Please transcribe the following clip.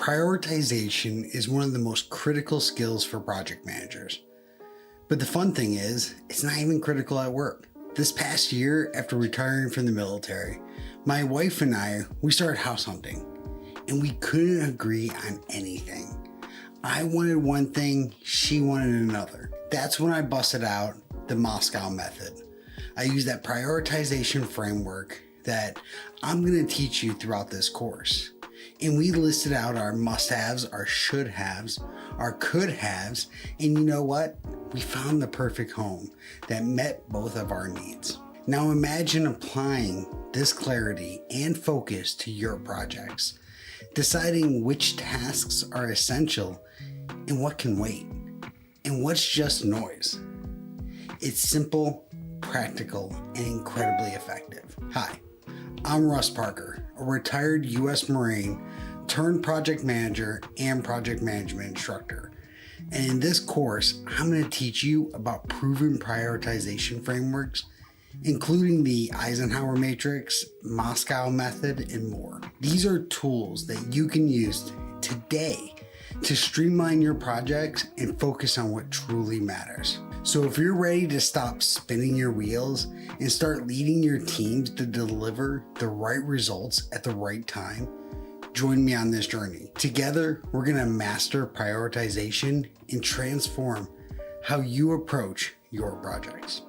Prioritization is one of the most critical skills for project managers. But the fun thing is, it's not even critical at work. This past year, after retiring from the military, my wife and we started house hunting, and we couldn't agree on anything. I wanted one thing, she wanted another. That's when I busted out the Moscow method. I used that prioritization framework that I'm going to teach you throughout this course. And we listed out our must-haves, our should-haves, our could-haves, and you know what? We found the perfect home that met both of our needs. Now imagine applying this clarity and focus to your projects, deciding which tasks are essential and what can wait, and what's just noise. It's simple, practical, and incredibly effective. Hi, I'm Russ Parker, a retired U.S. Marine turned project manager and project management instructor. And in this course, I'm going to teach you about proven prioritization frameworks, including the Eisenhower Matrix, Moscow method, and more. These are tools that you can use today to streamline your projects and focus on what truly matters. So if you're ready to stop spinning your wheels and start leading your teams to deliver the right results at the right time, join me on this journey. Together, we're going to master prioritization and transform how you approach your projects.